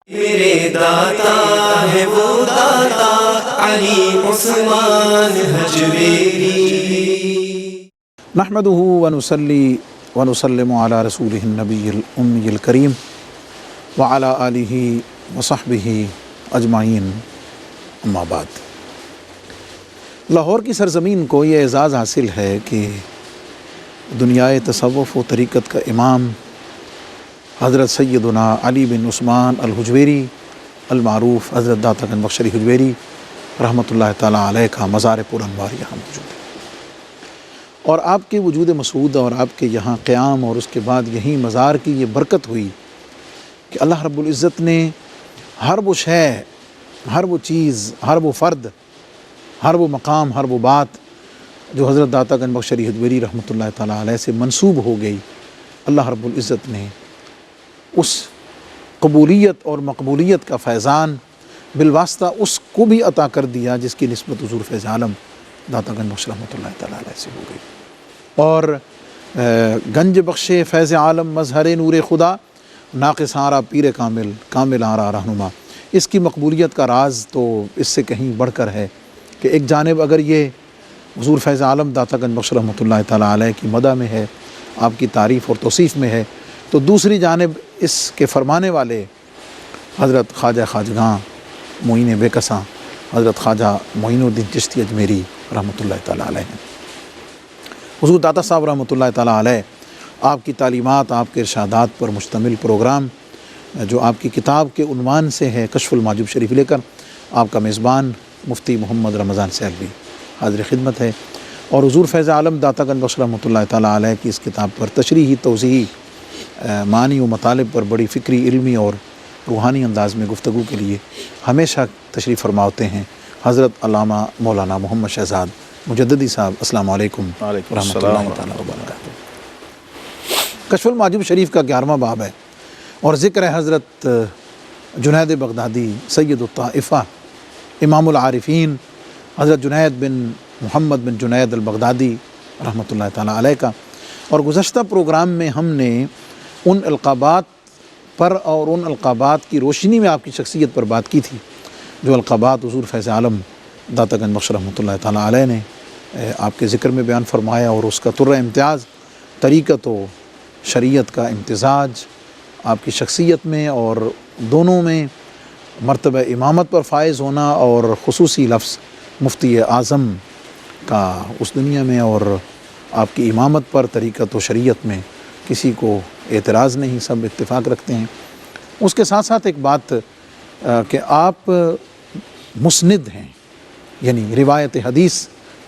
میرے داتا ہے وہ داتا علی عثمان حجویری. نحمده ونصلي ونسلم على رسوله النبي الأمي الكريم وعلى آله وصحبه اجمعین. اما بعد، لاہور کی سرزمین کو یہ اعزاز حاصل ہے کہ دنیائے تصوف و طریقت کا امام حضرت سیدنا علی بن عثمان الحجویری المعروف حضرت داتا گنج بخش علی حجویری رحمۃ اللہ تعالیٰ علیہ کا مزار پر انوار یہاں موجود ہے، اور آپ کے وجود مسعود اور آپ کے یہاں قیام اور اس کے بعد یہیں مزار کی یہ برکت ہوئی کہ اللہ رب العزت نے ہر وہ شے، ہر وہ چیز، ہر وہ فرد، ہر وہ مقام، ہر وہ بات جو حضرت داتا گنج بخش علی حجویری رحمۃ اللہ تعالیٰ علیہ سے منسوب ہو گئی، اللہ رب العزت نے اس قبولیت اور مقبولیت کا فیضان بالواسطہ اس کو بھی عطا کر دیا جس کی نسبت حضور فیض عالم داتا گنج بخش رحمۃ اللہ تعالیٰ علیہ سے ہو گئی. اور گنج بخش فیض عالم مظہر نور خدا ناقص آرا پیر کامل کامل آرا رہنما، اس کی مقبولیت کا راز تو اس سے کہیں بڑھ کر ہے کہ ایک جانب اگر یہ حضور فیض عالم داتا گنج بخش رحمۃ اللہ تعالیٰ علیہ کی مدح میں ہے، آپ کی تعریف اور توصیف میں ہے، تو دوسری جانب اس کے فرمانے والے حضرت خواجہ خواجگاں معین بے کساں حضرت خواجہ معین الدین چشتی اجمیری رحمۃ اللہ تعالیٰ علیہ ہیں. حضور داتا صاحب رحمۃ اللہ تعالیٰ علیہ آپ کی تعلیمات، آپ کے ارشادات پر مشتمل پروگرام جو آپ کی کتاب کے عنوان سے ہے کشف المحجوب شریف لے کر آپ کا میزبان مفتی محمد رمضان سیلوی حاضر خدمت ہے، اور حضور فیض عالم داتا گنج بخش رحمۃ اللہ تعالیٰ علیہ کی اس کتاب پر تشریحی توضیحی معنی و مطالب پر بڑی فکری، علمی اور روحانی انداز میں گفتگو کے لیے ہمیشہ تشریف فرما ہوتے ہیں حضرت علامہ مولانا محمد شہزاد مجددی صاحب. السلام علیکم ورحمۃ اللہ تعالیٰ وبرکاتہ. کشف المحجوب شریف کا 11واں باب ہے اور ذکر ہے حضرت جنید بغدادی سید الطائفہ امام العارفین حضرت جنید بن محمد بن جنید البغدادی رحمۃ اللہ تعالیٰ علیہ کا. اور گزشتہ پروگرام میں ہم نے ان القابات پر اور ان القابات کی روشنی میں آپ کی شخصیت پر بات کی تھی جو القابات حضور فیض عالم داتا گنج بخش رحمۃ اللہ تعالیٰ علیہ نے آپ کے ذکر میں بیان فرمایا، اور اس کا طرح امتیاز طریقت و شریعت کا امتزاج آپ کی شخصیت میں، اور دونوں میں مرتبہ امامت پر فائز ہونا اور خصوصی لفظ مفتی اعظم کا اس دنیا میں، اور آپ کی امامت پر طریقت و شریعت میں کسی کو اعتراض نہیں، سب اتفاق رکھتے ہیں. اس کے ساتھ ساتھ ایک بات کہ آپ مسند ہیں، یعنی روایت حدیث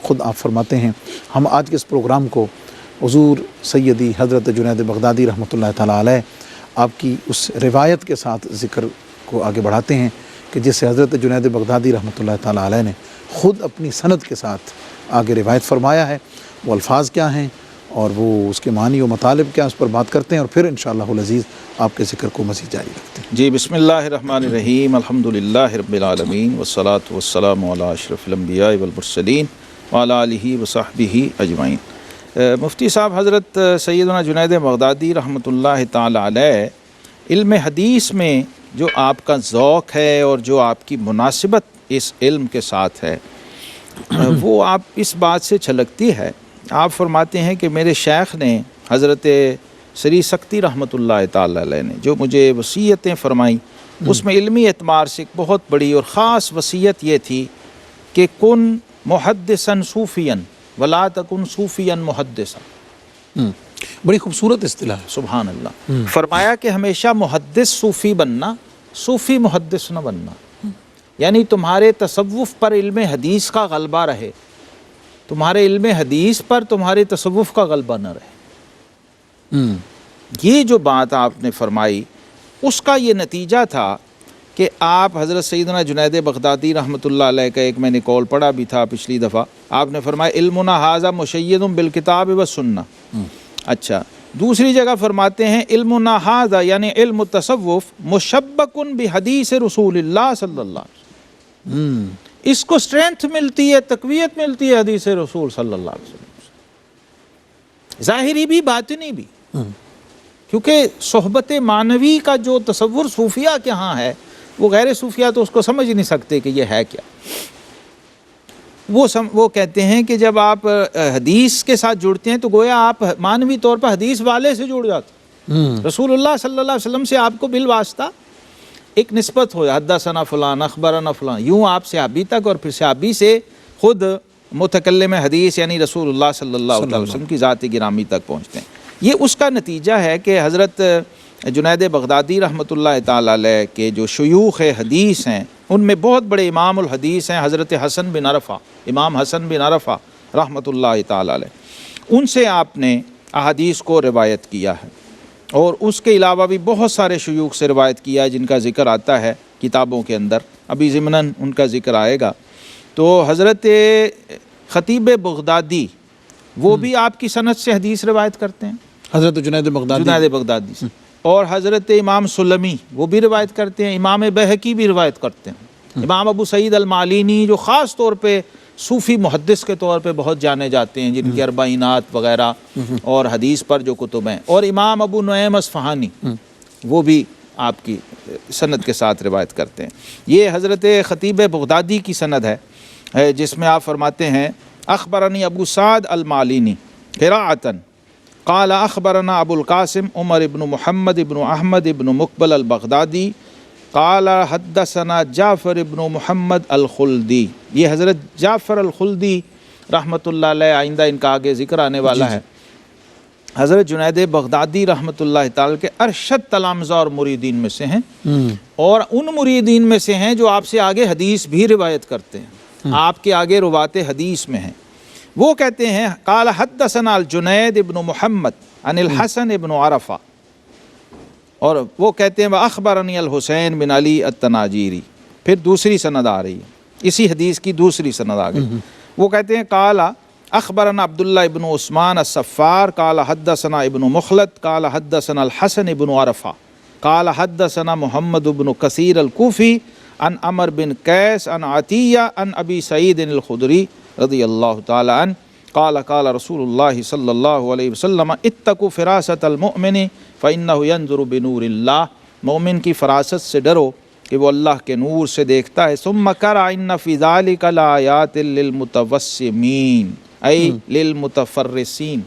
خود آپ فرماتے ہیں. ہم آج کے اس پروگرام کو حضور سیدی حضرت جنید بغدادی رحمۃ اللہ تعالیٰ علیہ آپ کی اس روایت کے ساتھ ذکر کو آگے بڑھاتے ہیں کہ جس سے حضرت جنید بغدادی رحمۃ اللہ تعالیٰ علیہ نے خود اپنی سند کے ساتھ آگے روایت فرمایا ہے. وہ الفاظ کیا ہیں اور وہ اس کے معنی و مطالب کیا، اس پر بات کرتے ہیں، اور پھر انشاءاللہ العزیز آپ کے ذکر کو مزید جاری رکھتے ہیں. جی، بسم اللہ الرحمن الرحیم، الحمدللہ رب العالمین والصلاة والسلام علی اشرف الانبیاء والمرسلین وعلی آلہ وصحبہ اجمعین. مفتی صاحب، حضرت سیدنا جنید بغدادی رحمۃ اللہ تعالی علیہ علم حدیث میں جو آپ کا ذوق ہے اور جو آپ کی مناسبت اس علم کے ساتھ ہے وہ آپ اس بات سے چھلکتی ہے. آپ فرماتے ہیں کہ میرے شیخ نے حضرت سری سکتی رحمۃ اللہ تعالی علیہ نے جو مجھے وصیتیں فرمائیں، اس میں علمی اعتبار سے ایک بہت بڑی اور خاص وصیت یہ تھی کہ کن محدثاً صوفیاً ولا تکن صوفیاً محدثاً. بڑی خوبصورت اصطلاح ہے. سبحان اللہ. فرمایا کہ ہمیشہ محدث صوفی بننا، صوفی محدث نہ بننا، یعنی تمہارے تصوف پر علم حدیث کا غلبہ رہے، تمہارے علم حدیث پر تمہارے تصوف کا غلبہ نہ رہے. یہ جو بات آپ نے فرمائی اس کا یہ نتیجہ تھا کہ آپ حضرت سیدنا جنید بغدادی رحمۃ اللہ علیہ کا ایک میں نے قول پڑھا بھی تھا پچھلی دفعہ. آپ نے فرمایا علمنا ھذا مشید بالکتاب والسنہ. اچھا، دوسری جگہ فرماتے ہیں علمنا ھذا یعنی علم التصوف مشبک بحدیث رسول اللہ صلی اللہ علیہ وسلم. اس کو اسٹرینتھ ملتی ہے، تقویت ملتی ہے حدیث رسول صلی اللہ علیہ وسلم سے، ظاہری بھی باطنی بھی. کیونکہ صحبت معنوی کا جو تصور صوفیہ کے ہاں ہے وہ غیر صوفیہ تو اس کو سمجھ نہیں سکتے کہ یہ ہے کیا. وہ کہتے ہیں کہ جب آپ حدیث کے ساتھ جڑتے ہیں تو گویا آپ معنوی طور پر حدیث والے سے جڑ جاتے ہیں. رسول اللہ صلی اللہ علیہ وسلم سے آپ کو بالواسطہ ایک نسبت ہو، حدثنا فلان اخبرنا فلان، یوں آپ صحابی تک اور پھر صحابی سے خود متکلم حدیث یعنی رسول اللہ صلی اللہ علیہ وسلم کی ذات گرامی تک پہنچتے ہیں. یہ اس کا نتیجہ ہے کہ حضرت جنید بغدادی رحمۃ اللہ تعالی علیہ کے جو شیوخ حدیث ہیں ان میں بہت بڑے امام الحدیث ہیں حضرت حسن بن عرفہ، امام حسن بن عرفہ رحمۃ اللہ تعالی علیہ. ان سے آپ نے احادیث کو روایت کیا ہے، اور اس کے علاوہ بھی بہت سارے شیوخ سے روایت کیا ہے جن کا ذکر آتا ہے کتابوں کے اندر، ابھی ضمناً ان کا ذکر آئے گا. تو حضرت خطیب بغدادی وہ بھی آپ کی سند سے حدیث روایت کرتے ہیں، حضرت جنید بغدادی سے. اور حضرت امام سلمی وہ بھی روایت کرتے ہیں، امام بہقی بھی روایت کرتے ہیں، امام ابو سعید المالینی جو خاص طور پہ صوفی محدث کے طور پہ بہت جانے جاتے ہیں، جن کی اربعینات وغیرہ اور حدیث پر جو کتب ہیں، اور امام ابو نعیم اصفہانی وہ بھی آپ کی سند کے ساتھ روایت کرتے ہیں. یہ حضرت خطیب بغدادی کی سند ہے جس میں آپ فرماتے ہیں اخبرنی ابو سعد المالینی قراءۃً قال اخبرنا ابو القاسم عمر ابن محمد ابن احمد ابن مقبل البغدادی قال حدثنا جعفر ابن محمد الخلدی. یہ حضرت جعفر الخلدی رحمۃ اللہ علیہ، آئندہ ان کا آگے ذکر آنے والا ہے، حضرت جنید بغدادی رحمۃ اللہ تعالی کے ارشد تلامذہ اور مریدین میں سے ہیں، اور ان مریدین میں سے ہیں جو آپ سے آگے حدیث بھی روایت کرتے ہیں، آپ کے آگے روات حدیث میں ہیں. وہ کہتے ہیں قال حدثنا الجنید ابن محمد عن الحسن ابن عرفہ، اور وہ کہتے ہیں اخبرنی الحسین بن علی التناجیری. پھر دوسری سند آ رہی ہے، اسی حدیث کی دوسری سند آ گئی. وہ کہتے ہیں قال اخبرنا عبداللہ ابن عثمان الصفار قال حدثنا ابن مخلد قال حدثنا الحسن ابن عرفہ قال حدثنا محمد ابن کثیر الکوفی عن عمر بن قیس عن عطیہ عن ابی سعید الخدری رضی اللہ تعالی عنہ قال قال رسول اللہ صلی اللہ علیہ وسلم اتقوا فراست المؤمن فإنہ ینظر بنور اللہ. مومن کی فراست سے ڈرو کہ وہ اللہ کے نور سے دیکھتا ہے. ثم قرأ ان فی ذلک لآیات للمتوسمین ای للمتفرسین.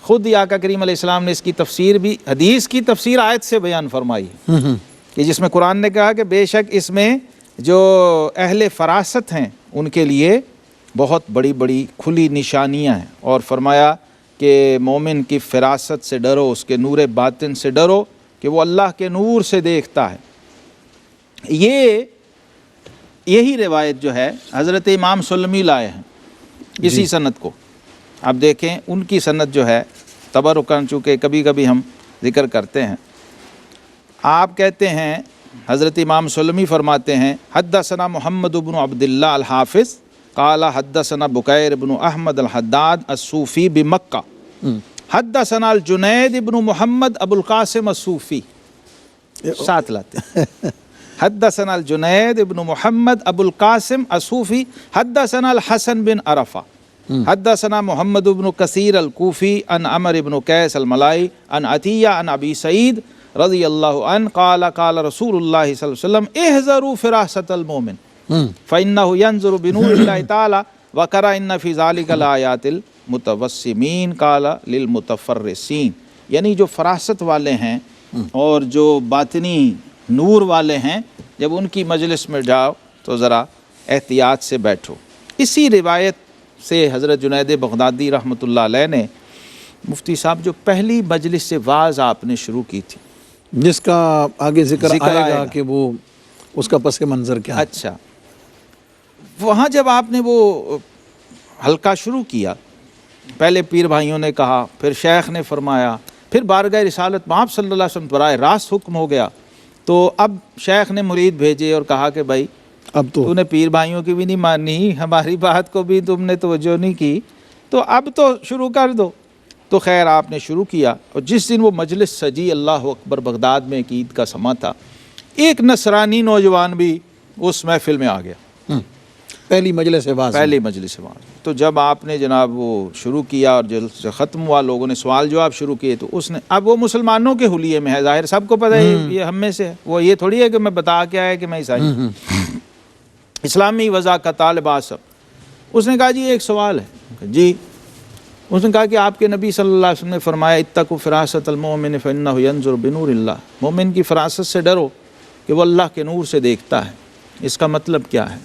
خود ہی آقا کریم علیہ السلام نے اس کی تفسیر بھی، حدیث کی تفسیر آیت سے بیان فرمائی ہے کہ جس میں قرآن نے کہا کہ بے شک اس میں جو اہل فراست ہیں ان کے لیے بہت بڑی بڑی کھلی نشانیاں ہیں، اور فرمایا کہ مومن کی فراست سے ڈرو، اس کے نور باطن سے ڈرو کہ وہ اللہ کے نور سے دیکھتا ہے. یہی روایت جو ہے حضرت امام سلمی لائے ہیں اسی سند کو. آپ دیکھیں ان کی سند جو ہے تبرکاً، چونکہ کبھی کبھی ہم ذکر کرتے ہیں، آپ کہتے ہیں حضرت امام سلمی فرماتے ہیں حدثنا محمد بن عبداللہ الحافظ قال حدثنا بکیر بن احمد الحداد الصوفی بمکہ حدثنا الجنید ابن محمد ابو القاسم الصوفی. ساتھ لاتے ہیں حدثنا الجنید ابن محمد ابو القاسم الصوفی حدثنا الحسن بن عرفہ حدثنا محمد بن کثیر الکوفی عن عمر بن قیس الملائی عن عطیہ عن ابی سعید رضی اللہ عنہ قال قال رسول اللہ صلی اللہ علیہ وسلم احذروا فراست المؤمن فإنہ ینظر بنور اللہ تعالی وقرأ ان فی ذلک لآیات المتوسمین قال للمتفرسین. یعنی جو فراست والے ہیں اور جو باطنی نور والے ہیں، جب ان کی مجلس میں جاؤ تو ذرا احتیاط سے بیٹھو. اسی روایت سے حضرت جنید بغدادی رحمۃ اللہ علیہ نے مفتی صاحب جو پہلی مجلس سے واعظ آپ نے شروع کی تھی، جس کا آگے ذکر آئے گا کہ وہ اس کا پس منظر کیا ہے. اچھا، وہاں جب آپ نے وہ حلقہ شروع کیا، پہلے پیر بھائیوں نے کہا، پھر شیخ نے فرمایا، پھر بارگاہ رسالت آپ صلی اللہ علیہ وسلم براہ راست حکم ہو گیا. تو اب شیخ نے مرید بھیجے اور کہا کہ بھائی اب تو نے پیر بھائیوں کی بھی نہیں مانی، ہماری بات کو بھی تم نے توجہ نہیں کی، تو اب تو شروع کر دو. تو خیر آپ نے شروع کیا، اور جس دن وہ مجلس سجی، اللہ اکبر، بغداد میں ایک عید کا سماں تھا، ایک نصرانی نوجوان بھی اس محفل میں آ گیا. پہلی مجلس واز، پہلی مجلس واز۔ تو جب آپ نے جناب وہ شروع کیا اور جلسہ ختم ہوا، لوگوں نے سوال جواب شروع کیے، تو اس نے، اب وہ مسلمانوں کے حلیے میں ہے، ظاہر سب کو پتہ ہے یہ ہم میں سے ہے، وہ یہ تھوڑی ہے کہ میں بتا کے آیا کہ میں عیسائی ہوں، اسلامی وضع کا طالب آصف۔ اس نے کہا جی ایک سوال ہے جی۔ اس نے کہا کہ آپ کے نبی صلی اللہ علیہ وسلم نے فرمایا اتقوا فراست المؤمن فانہ ینظر بنور اللہ، مومن کی فراست سے ڈرو کہ وہ اللہ کے نور سے دیکھتا ہے، اس کا مطلب کیا ہے؟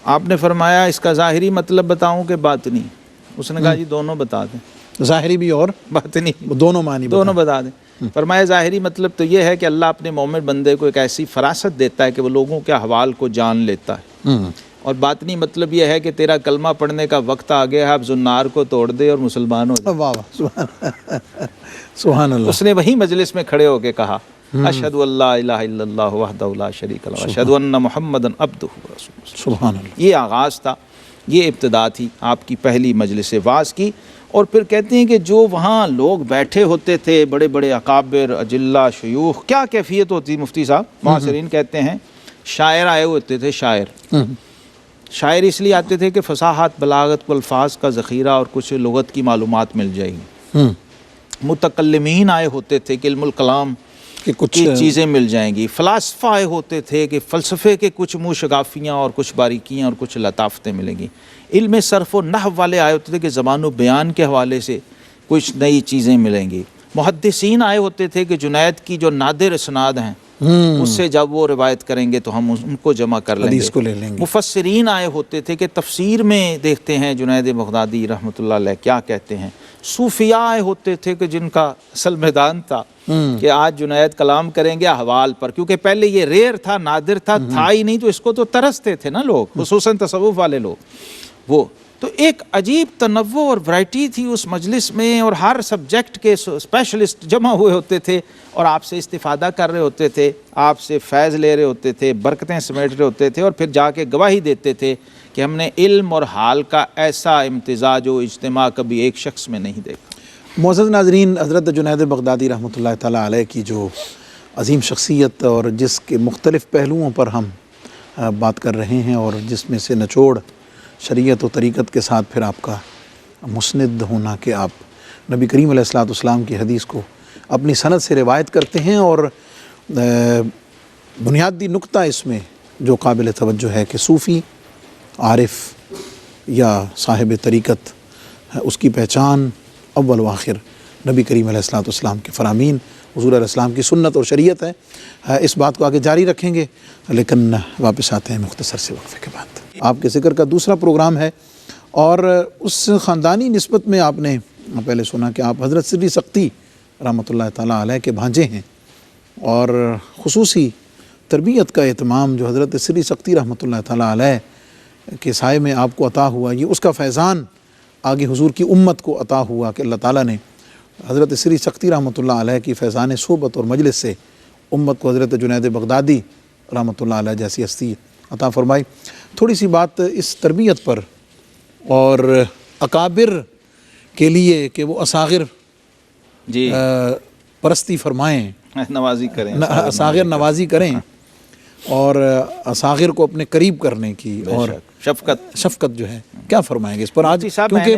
آپ نے فرمایا اس کا ظاہری مطلب بتاؤں کہ باطنی؟ اس نے کہا جی دونوں بتا دیں، ظاہری بھی اور باطنی دونوں معنی دونوں بتا دیں۔ فرمایا ظاہری مطلب تو یہ ہے کہ اللہ اپنے مومن بندے کو ایک ایسی فراست دیتا ہے کہ وہ لوگوں کے احوال کو جان لیتا ہے، اور باطنی مطلب یہ ہے کہ تیرا کلمہ پڑھنے کا وقت آ گیا ہے، اب زنار کو توڑ دے اور مسلمان ہو جائے۔ واہ واہ، سبحان اللہ۔ اس نے وہی مجلس میں کھڑے ہو کے کہا اشہد ان لا الہ الا اللہ وحدہ لا شریک لہ اشہد ان محمدا عبدہ ورسولہ۔ سبحان اللہ۔ یہ آغاز تھا، یہ ابتدا تھی آپ کی پہلی مجلس واعظ کی۔ اور پھر کہتے ہیں کہ جو وہاں لوگ بیٹھے ہوتے تھے، بڑے بڑے اکابر، اجلہ، شیوخ، کیا کیفیت ہوتی مفتی صاحب؟ معاصرین کہتے ہیں شاعر آئے ہوتے تھے، شاعر اس لیے آتے تھے کہ فصاحت، بلاغت، الفاظ کا ذخیرہ اور کچھ لغت کی معلومات مل جائے گی۔ متکلمین آئے ہوتے تھے کہ علم الکلام کہ کچھ کی چیزیں مل جائیں گی۔ فلاسفہ آئے ہوتے تھے کہ فلسفے کے کچھ منہ شگافیاں اور کچھ باریکیاں اور کچھ لطافتیں ملیں گی۔ علم صرف و نحو والے آئے ہوتے تھے کہ زبان و بیان کے حوالے سے کچھ نئی چیزیں ملیں گی۔ محدثین آئے ہوتے تھے کہ جنید کی جو نادر اسناد ہیں اس سے جب وہ روایت کریں گے تو ہم ان کو جمع کر لیں حدیث کو لے گے۔ لیں گے۔ مفسرین آئے ہوتے تھے کہ تفسیر میں دیکھتے ہیں جنید بغدادی رحمۃ اللہ علیہ کیا کہتے ہیں۔ صوفیاء آئے ہوتے تھے کہ جن کا اصل میدان تھا کہ آج جنید کلام کریں گے احوال پر، کیونکہ پہلے یہ ریئر تھا، نادر تھا ہی نہیں، تو اس کو تو ترستے تھے نا لوگ، خصوصاً تصوف والے لوگ۔ وہ تو ایک عجیب تنوع اور ورائٹی تھی اس مجلس میں، اور ہر سبجیکٹ کے اسپیشلسٹ جمع ہوئے ہوتے تھے اور آپ سے استفادہ کر رہے ہوتے تھے، آپ سے فیض لے رہے ہوتے تھے، برکتیں سمیٹ رہے ہوتے تھے، اور پھر جا کے گواہی دیتے تھے کہ ہم نے علم اور حال کا ایسا امتزاج و اجتماع کبھی ایک شخص میں نہیں دیکھا۔ معزز ناظرین، حضرت جنید بغدادی رحمۃ اللہ تعالیٰ علیہ کی جو عظیم شخصیت اور جس کے مختلف پہلوؤں پر ہم بات کر رہے ہیں، اور جس میں سے نچوڑ شریعت و طریقت کے ساتھ پھر آپ کا مسند ہونا کہ آپ نبی کریم علیہ الصلوۃ والسلام کی حدیث کو اپنی سند سے روایت کرتے ہیں، اور بنیادی نقطہ اس میں جو قابل توجہ ہے کہ صوفی، عارف یا صاحب طریقت، اس کی پہچان اول و آخر نبی کریم علیہ الصلوۃ والسلام کے فرامین، حضور علیہ السلام کی سنت اور شریعت ہے۔ اس بات کو آگے جاری رکھیں گے، لیکن واپس آتے ہیں مختصر سے وقفے کے بعد۔ آپ کے ذکر کا دوسرا پروگرام ہے، اور اس خاندانی نسبت میں آپ نے پہلے سنا کہ آپ حضرت سری سختی رحمۃ اللہ تعالیٰ علیہ کے بھانجے ہیں، اور خصوصی تربیت کا اہتمام جو حضرت سری سختی رحمۃ اللہ تعالیٰ علیہ کے سائے میں آپ کو عطا ہوا، یہ اس کا فیضان آگے حضور کی امت کو عطا ہوا کہ اللہ تعالیٰ نے حضرت سری سختی رحمۃ اللہ علیہ کی فیضان صحبت اور مجلس سے امت کو حضرت جنید بغدادی رحمۃ اللہ علیہ جیسی ہستی عطا فرمائی۔ تھوڑی سی بات اس تربیت پر اور اکابر کے لیے کہ وہ اصاغر جی پرستی فرمائیں، نوازی کریں، اصاغر نوازی کریں، اور اصاغر کو اپنے قریب کرنے کی اور شفقت جو ہے، کیا فرمائیں گے اس پر آج؟ کیونکہ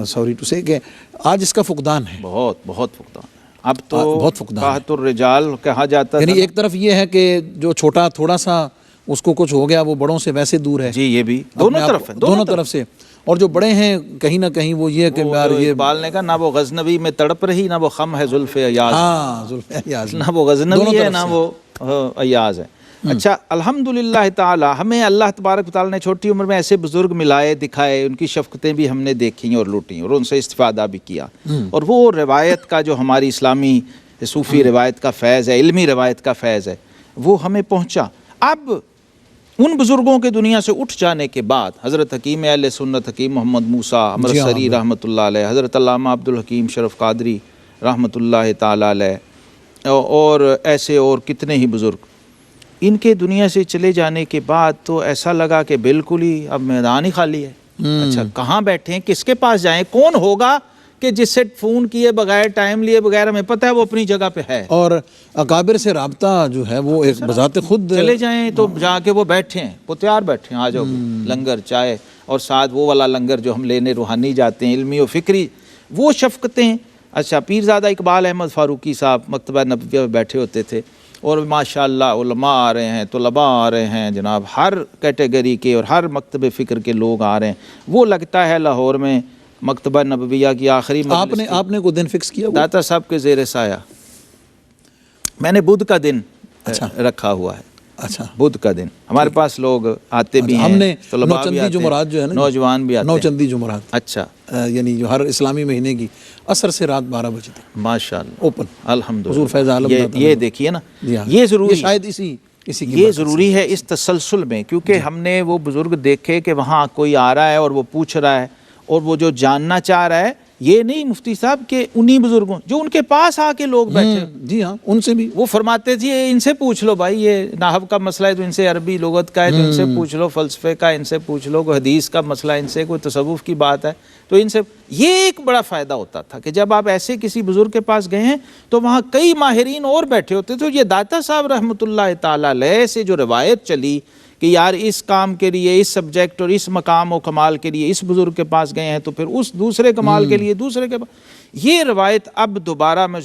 سوری ٹو سے کہ آج اس کا فقدان ہے، بہت فقدان۔ اب تو بہت فقدان قحط الرجال کہا جاتا ہے، یعنی ایک طرف یہ ہے کہ جو چھوٹا تھوڑا سا اس کو کچھ ہو گیا وہ بڑوں سے ویسے دور ہے، جی یہ بھی دونوں طرف سے، اور جو بڑے ہیں کہیں نہ کہیں وہ یہ کہ یار یہ اقبال نے کہا نہ وہ غزنوی میں تڑپ رہی، نہ وہ خم ہے زلف ایاز، ہاں زلف ایاز، نہ وہ غزنوی ہے نہ وہ ایاز ہے۔ اچھا، الحمدللہ تعالی ہمیں اللہ تبارک و تعالی نے چھوٹی عمر میں ایسے بزرگ ملائے، دکھائے، ان کی شفقتیں بھی ہم نے دیکھیں اور لوٹیں اور ان سے استفادہ بھی کیا، اور وہ روایت کا جو ہماری اسلامی صوفی روایت کا فیض ہے، علمی روایت کا فیض ہے، وہ ہمیں پہنچا۔ اب ان بزرگوں کے دنیا سے اٹھ جانے کے بعد حضرت حکیم اہل سنت حکیم محمد موسیٰ امرتسری رحمۃ اللہ علیہ، حضرت علامہ عبدالحکیم شرف قادری رحمۃ اللہ تعالی علیہ، اور ایسے اور کتنے ہی بزرگ، ان کے دنیا سے چلے جانے کے بعد تو ایسا لگا کہ بالکل ہی اب میدان ہی خالی ہے۔ اچھا، کہاں بیٹھیں، کس کے پاس جائیں، کون ہوگا کہ جس سے فون کیے بغیر ٹائم لیے بغیر ہمیں پتہ ہے وہ اپنی جگہ پہ ہے، اور اکابر سے رابطہ جو ہے وہ ایک بذات خود چلے جائیں تو جا کے وہ بیٹھے ہیں، وہ تیار بیٹھے ہیں، آ جاؤ لنگر چائے، اور ساتھ وہ والا لنگر جو ہم لینے روحانی جاتے ہیں، علمی و فکری، وہ شفقتیں۔ اچھا، پیرزادہ اقبال احمد فاروقی صاحب مکتبہ نبویہ میں بیٹھے ہوتے تھے، اور ماشاءاللہ علماء آ رہے ہیں، طلباء آ رہے ہیں جناب، ہر کیٹیگری کے اور ہر مکتب فکر کے لوگ آ رہے ہیں۔ وہ لگتا ہے لاہور میں مکتبہ نبویہ کی آخری مجلس آپ نے کوئی دن فکس کیا؟ داتا صاحب کے زیر سایہ میں نے بدھ کا دن رکھا ہوا ہے۔ اچھا، بدھ کا دن ہمارے پاس لوگ آتے بھی ہیں، ہم نے طلباء بھی نوچندی آتے ہیں، جمعرات جو ہے نا، نوجوان بھی آتے ہیں، نوچندی جمعرات، اچھا، یعنی جو ہر اسلامی مہینے کی عصر سے رات 12 بجے تک ماشاءاللہ، اوپن، الحمدللہ۔ حضور فیض عالم یہ دیکھیے نا، جی ہاں، یہ ضروری شاید اسی کی یہ ضروری ہے اس تسلسل میں، کیونکہ ہم نے وہ بزرگ دیکھے کہ وہاں کوئی آ رہا ہے اور وہ پوچھ رہا ہے، اور وہ جو جاننا چاہ رہا ہے، یہ نہیں مفتی صاحب کہ انہی بزرگوں جو ان کے پاس آ کے لوگ بیٹھے، جی ہاں، ان سے بھی وہ فرماتے تھے ان سے پوچھ لو بھائی، یہ نحو کا مسئلہ ہے تو ان سے، عربی لغت کا ہے تو ان سے پوچھ لو، فلسفے کا ان سے پوچھ لو، کوئی حدیث کا مسئلہ ان سے، کوئی تصوف کی بات ہے تو ان سے۔ یہ ایک بڑا فائدہ ہوتا تھا کہ جب آپ ایسے کسی بزرگ کے پاس گئے ہیں تو وہاں کئی ماہرین اور بیٹھے ہوتے تھے۔ یہ داتا صاحب رحمۃ اللہ تعالی علیہ سے جو روایت چلی کہ یار اس کام کے لیے، اس سبجیکٹ اور اس مقام و کمال کے لیے اس بزرگ کے پاس گئے ہیں تو پھر اس دوسرے کمال کے لیے دوسرے کے پاس، یہ روایت اب دوبارہ میں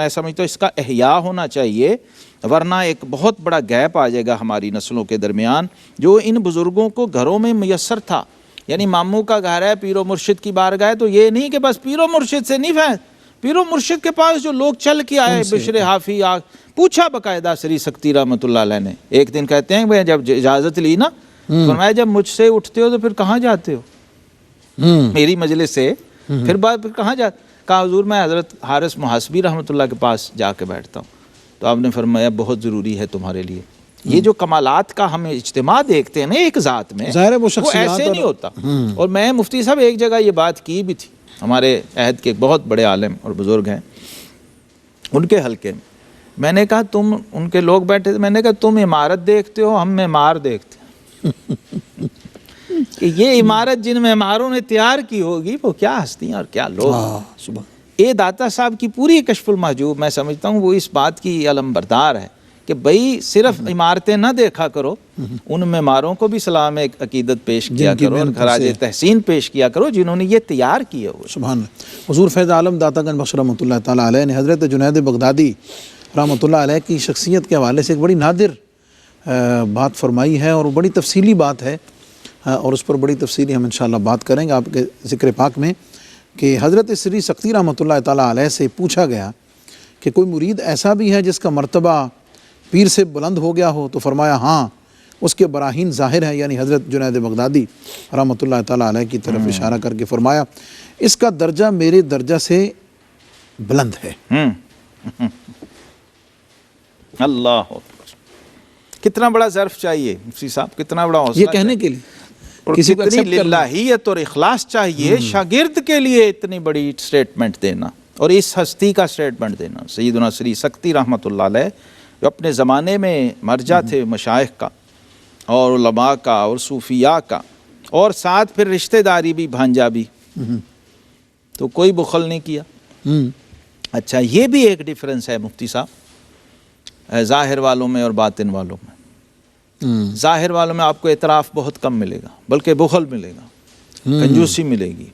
سمجھتا ہوں اس کا احیاء ہونا چاہیے، ورنہ ایک بہت بڑا گیپ آ جائے گا ہماری نسلوں کے درمیان۔ جو ان بزرگوں کو گھروں میں میسر تھا، یعنی ماموں کا گھر ہے، پیر و مرشد کی بارگاہ ہے، تو یہ نہیں کہ بس پیر و مرشد سے نہیں فیض، پیر و مرشد کے پاس جو لوگ چل کے آئے، بشر حافی پوچھا باقاعدہ سری سکتی رحمۃ اللہ علیہ نے، ایک دن کہتے ہیں بھئی جب اجازت لی نا، فرمایا جب مجھ سے اٹھتے ہو تو پھر کہاں جاتے ہو میری مجلس سے، پھر کہاں جاتے؟ کہا حضور میں حضرت حارث محاسبی رحمۃ اللہ کے پاس جا کے بیٹھتا ہوں۔ تو آپ نے فرمایا بہت ضروری ہے تمہارے لیے۔ یہ جو کمالات کا ہم اجتماع دیکھتے ہیں نا ایک ذات میں، وہ ایسے نہیں ہوتا۔ اور میں مفتی صاحب ایک جگہ یہ بات کی بھی تھی، ہمارے عہد کے بہت بڑے عالم اور بزرگ ہیں، ان کے حلقے میں نے کہا تم، ان کے لوگ بیٹھے تھے، میں نے کہا تم عمارت دیکھتے ہو، ہم معمار دیکھتے ہیں کہ یہ عمارت جن معماروں نے تیار کی ہوگی وہ کیا ہستیاں اور کیا لوگ۔ اے داتا صاحب کی پوری کشف المحجوب میں سمجھتا ہوں وہ اس بات کی علم بردار ہے کہ بھئی صرف عمارتیں نہ دیکھا کرو، ان معماروں کو بھی سلام عقیدت پیش کیا کرو اور خراج تحسین پیش کیا کرو جنہوں نے یہ تیار کیا ہو۔ سبحان اللہ۔ حضور فیض عالم داتا گنج بخش رحمۃ اللہ تعالیٰ علیہ نے حضرت جنید بغدادی رحمۃ اللہ علیہ کی شخصیت کے حوالے سے ایک بڑی نادر بات فرمائی ہے، اور وہ بڑی تفصیلی بات ہے، اور اس پر بڑی تفصیلی ہم انشاءاللہ بات کریں گے آپ کے ذکر پاک میں، کہ حضرت سری سکتی رحمۃ اللہ تعالیٰ علیہ سے پوچھا گیا کہ کوئی مرید ایسا بھی ہے جس کا مرتبہ پیر سے بلند ہو گیا ہو؟ تو فرمایا ہاں، اس کے براہین ظاہر ہیں، یعنی حضرت جنید بغدادی رحمۃ اللہ تعالیٰ علیہ کی طرف اشارہ کر کے فرمایا اس کا درجہ میرے درجہ سے بلند ہے۔ اللہ اکبر، کتنا بڑا ظرف چاہیے مفتی صاحب، کتنا بڑا حوصلہ یہ کہنے کے لیے، اور کسی کو کتنی accept کرنا، للہیت اور اخلاص چاہیے شاگرد کے لیے اتنی بڑی سٹیٹمنٹ دینا، اور اس ہستی کا سٹیٹمنٹ دینا۔ سیدنا سری سکتی رحمۃ اللہ علیہ جو اپنے زمانے میں مرجع تھے مشائخ کا اور علماء کا اور صوفیاء کا، اور ساتھ پھر رشتہ داری بھی، بھانجا بھی، تو کوئی بخل نہیں کیا۔ اچھا، یہ بھی ایک ڈیفرنس ہے مفتی صاحب ظاہر والوں میں اور باطن والوں میں۔ ظاہر والوں میں آپ کو اعتراف بہت کم ملے گا، بلکہ بخل ملے گا، کنجوسی ملے گی،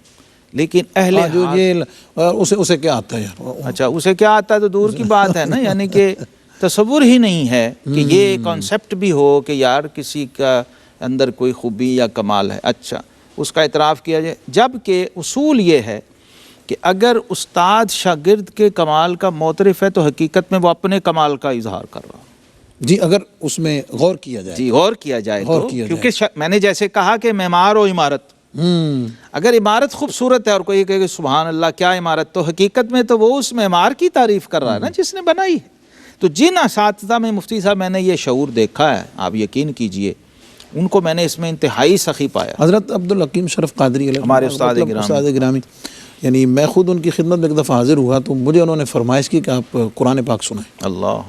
لیکن اہل جو یہ اسے کیا آتا ہے یار، اچھا اسے کیا آتا ہے تو دور کی بات ہے نا، یعنی کہ تصور ہی نہیں ہے کہ یہ کانسیپٹ بھی ہو کہ یار کسی کا اندر کوئی خوبی یا کمال ہے، اچھا اس کا اعتراف کیا جائے۔ جبکہ اصول یہ ہے کہ اگر استاد شاگرد کے کمال کا معترف ہے تو حقیقت میں وہ اپنے کمال کا اظہار کر رہا، جی اگر اس میں غور کیا جائے، جی غور کیا جائے تو، کیونکہ میں نے جیسے کہا کہ معمار و عمارت، اگر عمارت خوبصورت ہے اور کوئی کہے کہ سبحان اللہ کیا عمارت، تو حقیقت میں تو وہ اس معمار کی تعریف کر رہا ہے نا جس نے بنائی ہے۔ تو جن اساتذہ میں مفتی صاحب میں نے یہ شعور دیکھا ہے، آپ یقین کیجئے ان کو میں نے اس میں انتہائی سخی پایا۔ حضرت عبدالحکیم شرف قادری علیہ ہمارے استاد گرامی، یعنی میں خود ان کی خدمت میں ایک دفعہ حاضر ہوا تو مجھے انہوں نے فرمائش کی کہ آپ قرآن پاک سنائیں، اللہ،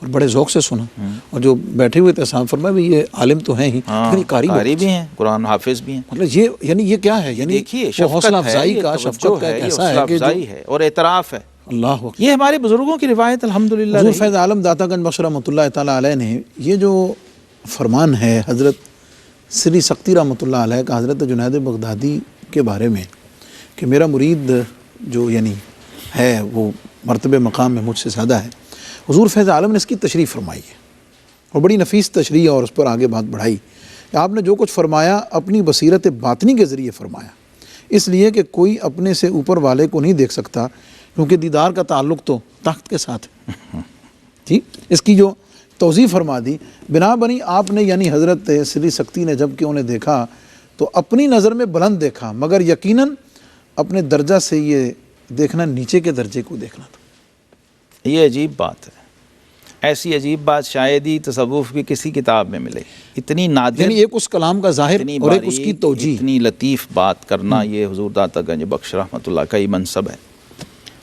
اور بڑے ذوق سے سنا، اور جو بیٹھے ہوئے تھے صاحب فرمایا بھی یہ عالم تو ہیں ہی لیکن یہ قاری بھی ہیں، قرآن حافظ بھی ہیں. مطلب یہ یعنی یہ کیا ہے، یعنی دیکھیے حوصلہ افزائی کا، شفقت کا ایک ایسا ہے کہ ہے اور اعتراف ہے. اللہ اکبر. یہ ہمارے بزرگوں کی روایت الحمدللہ حضور رہی. فیض عالم داتا گنج بخش رحمۃ اللہ تعالیٰ علیہ نے یہ جو فرمان ہے حضرت سری سختی رحمۃ اللہ علیہ کا حضرت جنید بغدادی کے بارے میں کہ میرا مرید جو یعنی ہے وہ مرتبہ مقام میں مجھ سے زیادہ ہے، حضور فیض عالم نے اس کی تشریح فرمائی ہے اور بڑی نفیس تشریح اور اس پر آگے بات بڑھائی کہ آپ نے جو کچھ فرمایا اپنی بصیرت باطنی کے ذریعے فرمایا، اس لیے کہ کوئی اپنے سے اوپر والے کو نہیں دیکھ سکتا کیونکہ دیدار کا تعلق تو تخت کے ساتھ ہے. ٹھیک، اس کی جو توضیح فرما دی بنا بنی آپ نے، یعنی حضرت سری سختی نے جب کہ انہیں دیکھا تو اپنی نظر میں بلند دیکھا، مگر یقیناً اپنے درجہ سے یہ دیکھنا نیچے کے درجے کو دیکھنا تھا. یہ عجیب بات ہے، ایسی عجیب بات شاید ہی تصوف کی کسی کتاب میں ملے. اتنی نادر، یعنی ایک اس کلام کا ظاہر اور ایک اس کی توجیہ، اتنی لطیف بات کرنا، یہ حضور داتا گنج بخش رحمۃ اللہ کا ہی منصب ہے.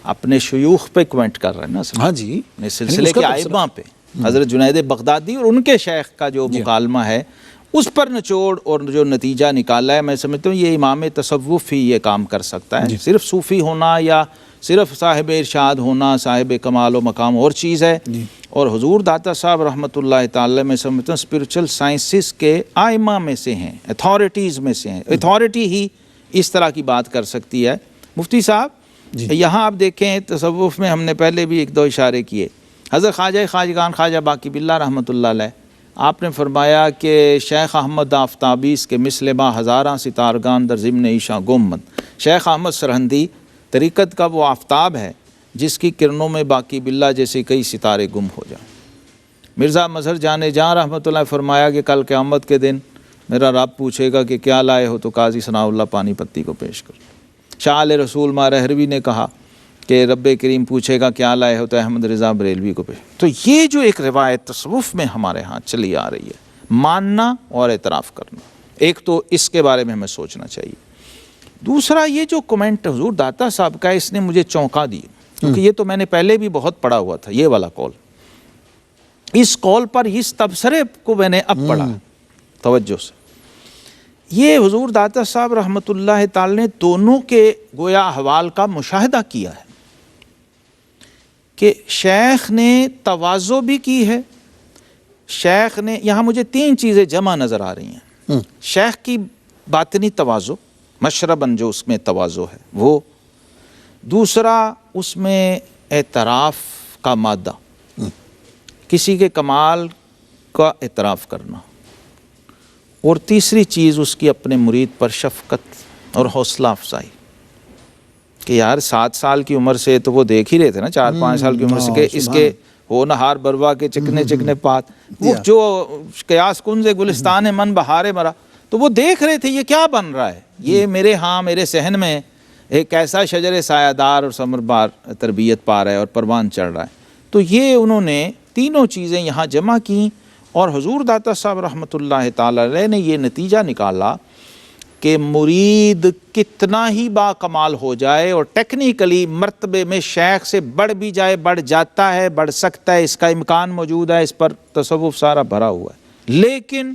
اپنے شیوخ پہ کومنٹ کر رہے ہیں نا، ہاں جی، اپنے سلسلے کے ائمہ پہ، حضرت جنید بغدادی اور ان کے شیخ کا جو مکالمہ ہے اس پر نچوڑ اور جو نتیجہ نکالا ہے. میں سمجھتا ہوں یہ امام تصوف ہی یہ کام کر سکتا ہے. صرف صوفی ہونا یا صرف صاحب ارشاد ہونا، صاحب کمال و مقام اور چیز ہے. اور حضور داتا صاحب رحمۃ اللہ تعالی میں سمجھتا ہوں اسپرچل سائنسز کے ائمہ میں سے ہیں، اتھارٹیز میں سے ہیں. اتھارٹی ہی اس طرح کی بات کر سکتی ہے. مفتی صاحب یہاں آپ دیکھیں تصوف میں ہم نے پہلے بھی ایک دو اشارے کیے. حضرت خواجہ خواجگان خواجہ باقی باللہ رحمۃ اللہ علیہ، آپ نے فرمایا کہ شیخ احمد آفتابیس کے مثل با ہزاراں ستارگان در ضمن عیشاں گمند. شیخ احمد سرہندی طریقت کا وہ آفتاب ہے جس کی کرنوں میں باقی باللہ جیسے کئی ستارے گم ہو جائیں. مرزا مظہر جان جاں رحمۃ اللہ فرمایا کہ کل قیامت کے دن میرا رب پوچھے گا کہ کیا لائے ہو، تو قاضی ثناء اللہ پانی پتی کو پیش کر. شاہ علیہ رسول مارہروی نے کہا کہ رب کریم پوچھے گا کیا لائے ہو، تو احمد رضا بریلوی کو پیش. تو یہ جو ایک روایت تصوف میں ہمارے ہاں چلی آ رہی ہے، ماننا اور اعتراف کرنا، ایک تو اس کے بارے میں ہمیں سوچنا چاہیے. دوسرا یہ جو کمنٹ حضور داتا صاحب کا ہے، اس نے مجھے چونکا دیا، کیونکہ یہ تو میں نے پہلے بھی بہت پڑھا ہوا تھا یہ والا قول. اس قول پر اس تبصرے کو میں نے اب پڑھا توجہ سے. یہ حضور داتا صاحب رحمۃ اللہ تعالی نے دونوں کے گویا احوال کا مشاہدہ کیا ہے کہ شیخ نے تواضع بھی کی ہے. شیخ نے یہاں مجھے تین چیزیں جمع نظر آ رہی ہیں. شیخ کی باطنی تواضع، مشرباً جو اس میں تواضع ہے وہ. دوسرا اس میں اعتراف کا مادہ، کسی کے کمال کا اعتراف کرنا. اور تیسری چیز اس کی اپنے مرید پر شفقت اور حوصلہ افزائی کہ یار 7 سال کی عمر سے تو وہ دیکھ ہی رہے تھے نا، 4-5 سال کی عمر سے کہ اس کے ہو نہار بروا کے چکنے چکنے پات، وہ جو قیاس کنز گلستان من بہارے مرا، تو وہ دیکھ رہے تھے یہ کیا بن رہا ہے. یہ میرے ہاں میرے صحن میں ایک ایسا شجر سایہ دار اور ثمربار تربیت پا رہا ہے اور پروان چڑھ رہا ہے. تو یہ انہوں نے تینوں چیزیں یہاں جمع کیں اور حضور داتا صاحب رحمۃ اللہ تعالی علیہ نے یہ نتیجہ نکالا کہ مرید کتنا ہی با کمال ہو جائے اور ٹیکنیکلی مرتبے میں شیخ سے بڑھ بھی جائے، بڑھ جاتا ہے، بڑھ سکتا ہے، اس کا امکان موجود ہے، اس پر تصوف سارا بھرا ہوا ہے. لیکن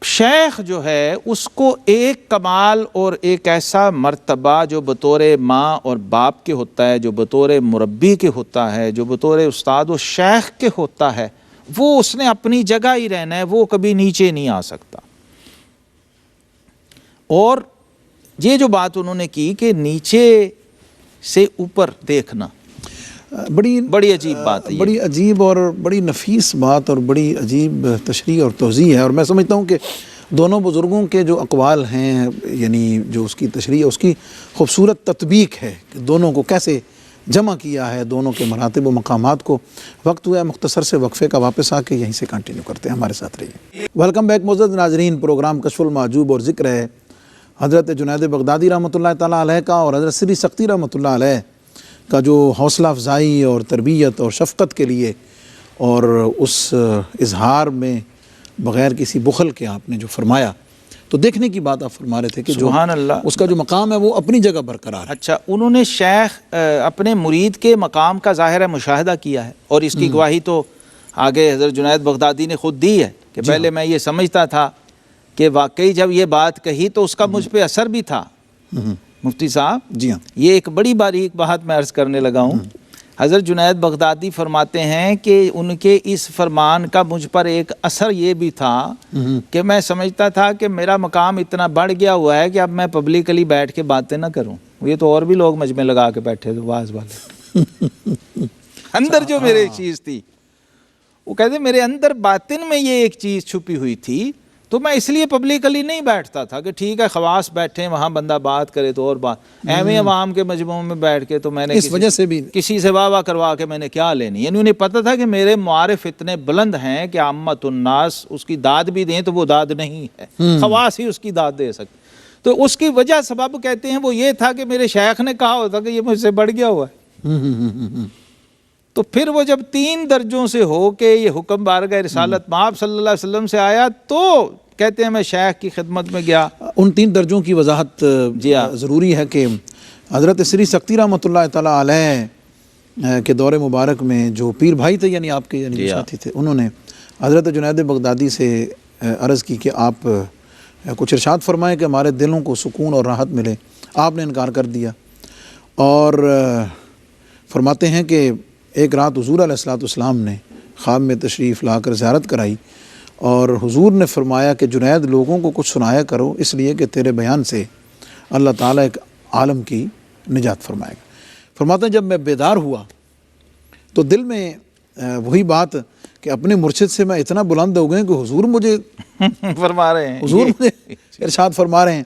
شیخ جو ہے اس کو ایک کمال اور ایک ایسا مرتبہ جو بطور ماں اور باپ کے ہوتا ہے، جو بطور مربی کے ہوتا ہے، جو بطور استاد و شیخ کے ہوتا ہے، وہ اس نے اپنی جگہ ہی رہنا ہے، وہ کبھی نیچے نہیں آ سکتا. اور یہ جو بات انہوں نے کی کہ نیچے سے اوپر دیکھنا، بڑی عجیب بات ہے، بڑی عجیب اور بڑی نفیس بات اور بڑی عجیب تشریح اور توضیح ہے. اور میں سمجھتا ہوں کہ دونوں بزرگوں کے جو اقوال ہیں، یعنی جو اس کی تشریح ہے، اس کی خوبصورت تطبیق ہے کہ دونوں کو کیسے جمع کیا ہے، دونوں کے مراتب و مقامات کو. وقت ہوا ہے مختصر سے وقفے کا، واپس آ کے یہیں سے کنٹینیو کرتے ہیں، ہمارے ساتھ رہیے. ویلکم بیک معزز ناظرین. پروگرام کشف المحجوب اور ذکر ہے حضرت جنید بغدادی رحمۃ اللہ تعالیٰ علیہ کا اور حضرت سری سختی رحمۃ اللہ علیہ کا جو حوصلہ افزائی اور تربیت اور شفقت کے لیے اور اس اظہار میں بغیر کسی بخل کے آپ نے جو فرمایا تو دیکھنے کی بات آپ فرما رہے تھے کہ جو سبحان اللہ، اس کا جو مقام ہے وہ اپنی جگہ برقرار ہے۔ اچھا، انہوں نے شیخ اپنے مرید کے مقام کا ظاہر ہے مشاہدہ کیا ہے، اور اس کی گواہی تو آگے حضرت جنید بغدادی نے خود دی ہے کہ پہلے میں یہ سمجھتا تھا کہ واقعی جب یہ بات کہی تو اس کا مجھ پہ اثر بھی تھا۔ مفتی صاحب جی ہاں، یہ ایک بڑی باریک بات میں عرض کرنے لگا ہوں۔ حضرت جنید بغدادی فرماتے ہیں کہ ان کے اس فرمان کا مجھ پر ایک اثر یہ بھی تھا کہ میں سمجھتا تھا کہ میرا مقام اتنا بڑھ گیا ہوا ہے کہ اب میں پبلکلی بیٹھ کے باتیں نہ کروں، یہ تو اور بھی لوگ مجمع لگا کے بیٹھے تھے واز والے۔ اندر جو میرے ایک چیز تھی، وہ کہتے میرے اندر باطن میں یہ ایک چیز چھپی ہوئی تھی، تو میں اس لیے پبلکلی نہیں بیٹھتا تھا کہ ٹھیک ہے خواص بیٹھے وہاں بندہ بات کرے تو اور بات، ایویں عوام کے مجموعوں میں بیٹھ کے تو میں نے اس وجہ سے بھی کسی سے واہ واہ کروا کے میں نے کیا لینی، یعنی انہیں پتہ تھا کہ میرے معارف اتنے بلند ہیں کہ عامت الناس اس کی داد بھی دیں تو وہ داد نہیں ہے، خواص ہی اس کی داد دے سکتے۔ تو اس کی وجہ سبب کہتے ہیں وہ یہ تھا کہ میرے شیخ نے کہا ہوتا کہ یہ مجھ سے بڑھ گیا ہوا ہے۔ تو پھر وہ جب 3 درجوں سے ہو کے یہ حکم بارگاہ رسالت مآب صلی اللہ علیہ وسلم سے آیا تو کہتے ہیں میں شیخ کی خدمت میں گیا۔ ان 3 درجوں کی وضاحت جی ہاں، ضروری ہے کہ حضرت سری سکتی رحمۃ اللہ تعالیٰ علیہ کے دور مبارک میں جو پیر بھائی تھے، یعنی آپ کے یعنی ساتھی تھے، انہوں نے حضرت جنید بغدادی سے عرض کی کہ آپ کچھ ارشاد فرمائیں کہ ہمارے دلوں کو سکون اور راحت ملے۔ آپ نے انکار کر دیا اور فرماتے ہیں کہ ایک رات حضور علیہ السلام نے خواب میں تشریف لا کر زیارت کرائی اور حضور نے فرمایا کہ جنید لوگوں کو کچھ سنایا کرو، اس لیے کہ تیرے بیان سے اللہ تعالیٰ ایک عالم کی نجات فرمائے گا۔ فرماتے ہیں جب میں بیدار ہوا تو دل میں وہی بات کہ اپنے مرشد سے میں اتنا بلند ہو گئے کہ حضور مجھے فرما رہے ہیں، حضور مجھے ارشاد فرما رہے ہیں۔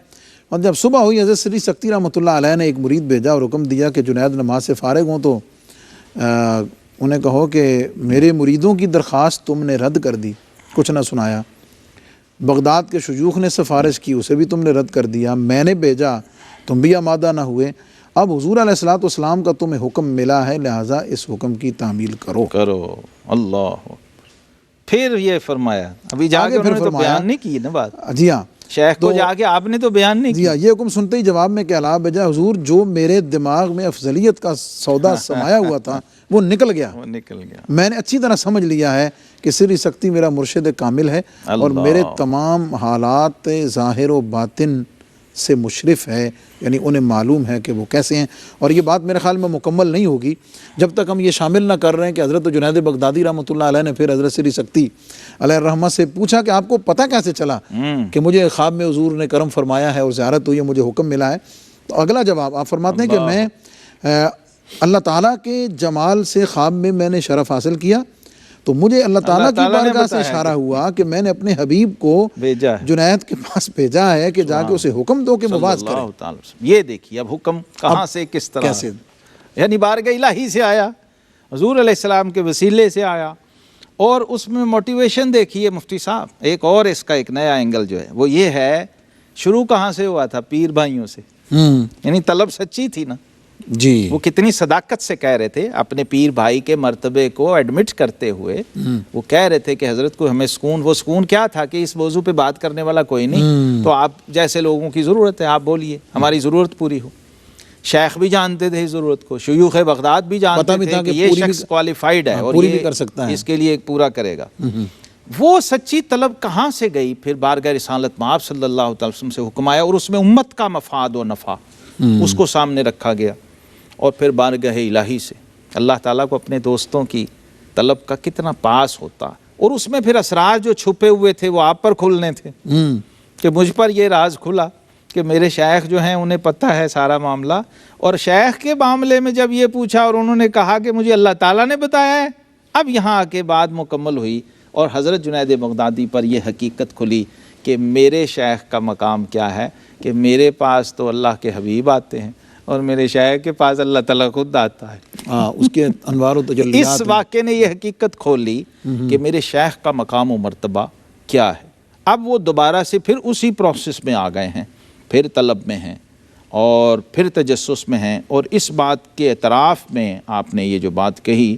اور جب صبح ہوئی حضرت سری سکتی رحمۃ اللہ علیہ نے ایک مرید بھیجا اور حکم دیا کہ جنید نماز سے فارغ ہوں تو انہیں کہو کہ میرے مریدوں کی درخواست تم نے رد کر دی، کچھ نہ سنایا۔ بغداد کے شیوخ نے سفارش کی، اسے بھی تم نے رد کر دیا۔ میں نے بھیجا، تم بھی آمادہ نہ ہوئے۔ اب حضور علیہ السلام کا تمہیں حکم ملا ہے، لہٰذا اس حکم کی تعمیل کرو۔ اللہ پھر یہ فرمایا، ابھی جا کے انہوں نے تو بیان نہیں کی نا بات، جی ہاں، شیخ کو جا کے آپ نے تو بیان نہیں جی ہاں، یہ حکم سنتے ہی جواب میں کہلا بھیجا، حضور جو میرے دماغ میں افضلیت کا سودا سمایا ہوا تھا وہ نکل گیا، وہ نکل گیا۔ میں نے اچھی طرح سمجھ لیا ہے کہ سری سکتی میرا مرشد کامل ہے اور میرے تمام حالات ظاہر و باطن سے مشرف ہے، یعنی انہیں معلوم ہے کہ وہ کیسے ہیں۔ اور یہ بات میرے خیال میں مکمل نہیں ہوگی جب تک ہم یہ شامل نہ کر رہے ہیں کہ حضرت جنید بغدادی رحمۃ اللہ علیہ نے پھر حضرت سری سکتی علیہ الرحمہ سے پوچھا کہ آپ کو پتہ کیسے چلا کہ مجھے خواب میں حضور نے کرم فرمایا ہے اور زیارت ہوئی ہے، مجھے حکم ملا ہے؟ تو اگلا جواب آپ فرماتے ہیں کہ میں اللہ تعالیٰ کے جمال سے خواب میں نے شرف حاصل کیا تو مجھے اللہ تعالیٰ کی بارگاہ سے اشارہ ہوا کہ میں نے اپنے حبیب کو جنید کے پاس بھیجا ہے کہ جا کے اسے حکم دو کہ مواز کرے۔ یہ دیکھیے اب حکم کہاں سے کس طرح کیسے، یعنی بارگاہ الہی سے آیا، حضور علیہ السلام کے وسیلے سے آیا، اور اس میں موٹیویشن دیکھیے مفتی صاحب، ایک اور اس کا ایک نیا اینگل جو ہے وہ یہ ہے، شروع کہاں سے ہوا تھا؟ پیر بھائیوں سے، یعنی طلب سچی تھی نا جی، وہ کتنی صداقت سے کہہ رہے تھے اپنے پیر بھائی کے مرتبے کو ایڈمٹ کرتے ہوئے، وہ کہہ رہے تھے کہ حضرت کو ہمیں سکون، وہ سکون کیا تھا کہ اس موضوع پہ بات کرنے والا کوئی نہیں، تو آپ جیسے لوگوں کی ضرورت ہے، آپ بولیے ہماری ضرورت پوری ہو۔ شیخ بھی جانتے تھے اس ضرورت کو، شیوخ بغداد بھی جانتے تھے کہ یہ شخص کوالیفائیڈ ہے اور یہ کر سکتا ہے، اس کے لیے پورا کرے گا۔ وہ سچی طلب کہاں سے گئی؟ پھر بارگاہ رسالت مآب صلی اللہ علیہ وسلم سے حکم آیا اور اس میں امت کا مفاد و نفع اس کو سامنے رکھا گیا، اور پھر بارگاہ الہی سے اللہ تعالیٰ کو اپنے دوستوں کی طلب کا کتنا پاس ہوتا، اور اس میں پھر اسرار جو چھپے ہوئے تھے وہ آپ پر کھلنے تھے کہ مجھ پر یہ راز کھلا کہ میرے شیخ جو ہیں انہیں پتہ ہے سارا معاملہ، اور شیخ کے معاملے میں جب یہ پوچھا اور انہوں نے کہا کہ مجھے اللہ تعالیٰ نے بتایا ہے، اب یہاں آ کے بات مکمل ہوئی اور حضرت جنید بغدادی پر یہ حقیقت کھلی کہ میرے شیخ کا مقام کیا ہے، کہ میرے پاس تو اللہ کے حبیب آتے ہیں اور میرے شیخ کے پاس اللہ تعالیٰ خود آتا ہے۔ اس کے انوار و تجلیات، اس واقعے نے یہ حقیقت کھولی کہ میرے شیخ کا مقام و مرتبہ کیا ہے۔ اب وہ دوبارہ سے پھر اسی پروسیس میں آ گئے ہیں، پھر طلب میں ہیں اور پھر تجسس میں ہیں، اور اس بات کے اعتراف میں آپ نے یہ جو بات کہی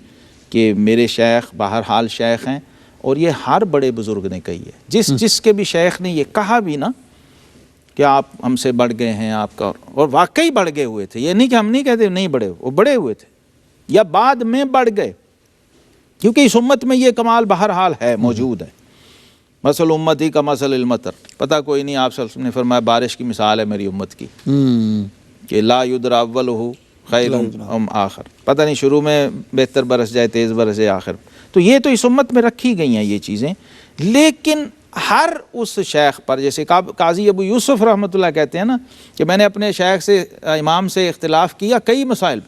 کہ میرے شیخ بہرحال شیخ ہیں، اور یہ ہر بڑے بزرگ نے کہی ہے، جس کے بھی شیخ نے یہ کہا بھی نا کہ آپ ہم سے بڑھ گئے ہیں آپ کا، اور واقعی بڑھ گئے ہوئے تھے، یہ نہیں کہ ہم نہیں کہتے نہیں بڑھے، وہ بڑے ہوئے تھے یا بعد میں بڑھ گئے، کیونکہ اس امت میں یہ کمال بہرحال ہے، موجود ہے. مثل امتی کا مثل المطر، پتہ کوئی نہیں، آپ صلی اللہ علیہ وسلم نے فرمایا بارش کی مثال ہے میری امت کی، کہ لا یدری اولہ خیر ام آخر، پتہ نہیں شروع میں بہتر برس جائے، تیز برس جائے آخر. تو یہ تو اس امت میں رکھی گئی ہیں یہ چیزیں. لیکن ہر اس شیخ پر، جیسے قاضی ابو یوسف رحمۃ اللہ کہتے ہیں نا کہ میں نے اپنے شیخ سے، امام سے اختلاف کیا کئی مسائل،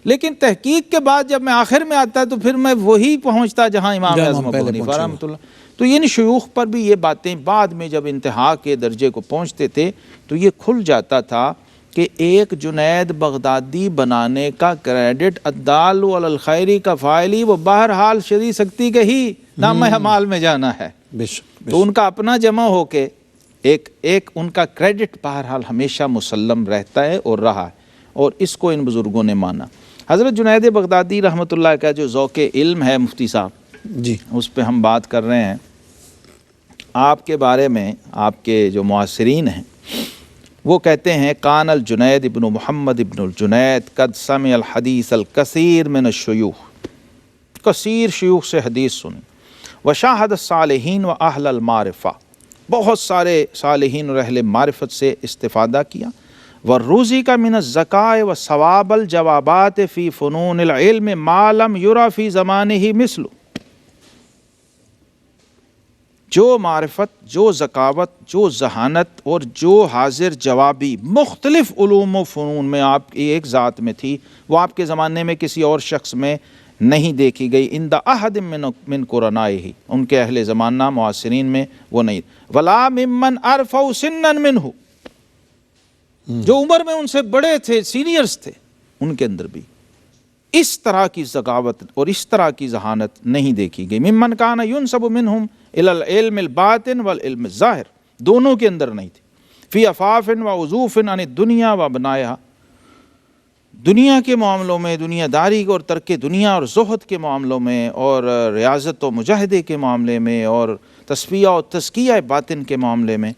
لیکن تحقیق کے بعد جب میں آخر میں آتا تو پھر میں وہی پہنچتا جہاں امام اعظم ابو حنیفہ رحمۃ اللہ. تو یہ شیوخ پر بھی یہ باتیں بعد میں جب انتہا کے درجے کو پہنچتے تھے تو یہ کھل جاتا تھا کہ ایک جنید بغدادی بنانے کا کریڈٹ الدال علی الخیری کا فاعلی، وہ بہرحال شرعی سختی کے ہی نام حمال میں جانا ہے. تو ان کا اپنا جمع ہو کے ایک ان کا کریڈٹ بہرحال ہمیشہ مسلم رہتا ہے اور رہا ہے، اور اس کو ان بزرگوں نے مانا. حضرت جنید بغدادی رحمۃ اللہ کا جو ذوق علم ہے مفتی صاحب جی، اس پہ ہم بات کر رہے ہیں. آپ کے بارے میں آپ کے جو معاصرین ہیں وہ کہتے ہیں کان الجنید ابن محمد ابن الجنید قد سمع الحدیث الکثیر من الشیوخ، کثیر شیوخ سے حدیث سنی، وشاہد الصالحین و اہل المعرفہ، بہت سارے صالحین اور اہل معرفت سے استفادہ کیا، والروزی کا من الذکاء و ثواب الجوابات فی فنون العلم ما لم یرا فی زمانہ مثل. جو معرفت، جو ذکاوت، جو ذہانت اور جو حاضر جوابی مختلف علوم و فنون میں آپ کی ایک ذات میں تھی، وہ آپ کے زمانے میں کسی اور شخص میں نہیں دیکھی گئی. عند احد من قرنائہ، ان کے اہل زمانہ معاصرین میں وہ نہیں. ولا ممن ارفع سنا منہ، جو عمر میں ان سے بڑے تھے، سینئرز تھے، ان کے اندر بھی اس طرح کی ذکاوت اور اس طرح کی ذہانت نہیں دیکھی گئی. ممن کان ینسب منہم الی العلم الباطن والعلم الظاہر، دونوں کے اندر نہیں تھی. فی عفاف و عزوف عن الدنیا و بنائها، دنیا کے معاملوں میں، دنیا داری اور ترک دنیا اور زہد کے معاملوں میں، اور ریاضت و مجاہدے کے معاملے میں، اور تصفیہ و تزکیہ باطن کے معاملے میں.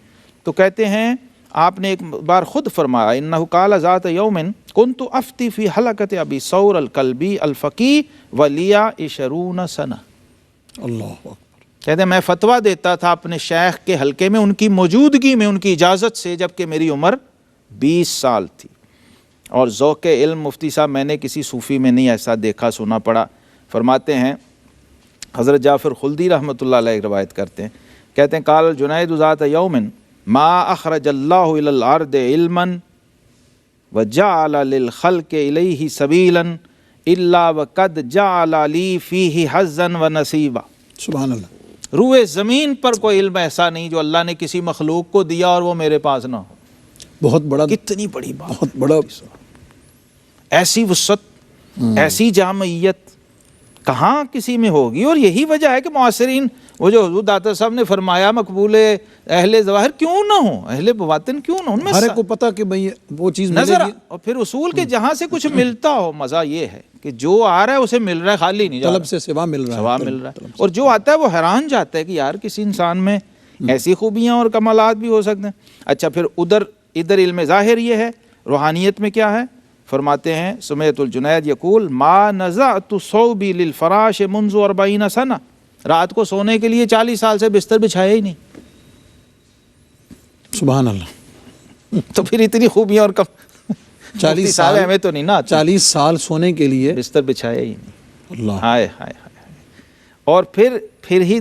تو کہتے ہیں آپ نے ایک بار خود فرمایا انہ قال ذات یوم کنت افتی فی حلقۃ ابی ثور الکلبی الفقی ولیا 20 سنہ. اللہ اکبر. کہتے ہیں میں فتویٰ دیتا تھا اپنے شیخ کے حلقے میں، ان کی موجودگی میں، ان کی اجازت سے، جبکہ میری عمر 20 سال تھی. اور ذوق علم مفتی صاحب میں نے کسی صوفی میں نہیں ایسا دیکھا سنا پڑا. فرماتے ہیں حضرت جعفر خلدی رحمۃ اللہ علیہ روایت کرتے ہیں، کہتے ہیں قال الجنید ذات یوم ما اخرج اللہ الی الارض علما وجعل للخلق الیہ سبیلا الا وقد جعل لی فیہ حظا ونصیبا. سبحان اللہ. روئے زمین پر کوئی علم ایسا نہیں جو اللہ نے کسی مخلوق کو دیا اور وہ میرے پاس نہ ہو. بہت بڑا، کتنی بڑی بات، بہت بڑا. ایسی وسعت، ایسی جامعیت کہاں کسی میں ہوگی. اور یہی وجہ ہے کہ معاصرین، وہ جو حضور داتا صاحب نے فرمایا مقبول اہل ظواہر کیوں نہ ہوں، اہل باطن کیوں نہ ہوں، ان میں ہر ایک کو پتہ کہ بھئی وہ چیز ملے نظر. گی. اور پھر اصول کے جہاں سے کچھ ملتا ہو، مزہ یہ ہے کہ جو آ رہا ہے اسے مل رہا ہے، خالی نہیں جا رہا، طلب سے سوا مل رہا ہے. ثواب مل رہا ہے. اور جو آتا ہے وہ حیران جاتا ہے کہ یار کسی انسان میں ایسی خوبیاں اور کمالات بھی ہو سکتے ہیں. اچھا پھر ادھر علم ظاہر یہ ہے، روحانیت میں کیا ہے؟ فرماتے ہیں سمیت الجنید یقول ما نزعت صوبی للفراش منذ 40 سنہ، رات کو سونے کے لیے 40 سال سے بستر بچھایا ہی نہیں. سبحان اللہ. تو پھر اتنی خوبیاں اور 40 سال ہمیں تو نہیں نا، 40 سال سونے کے لیے بستر بچھایا ہی نہیں. اللہ. ہائے ہائے ہائے. اور پھر ہی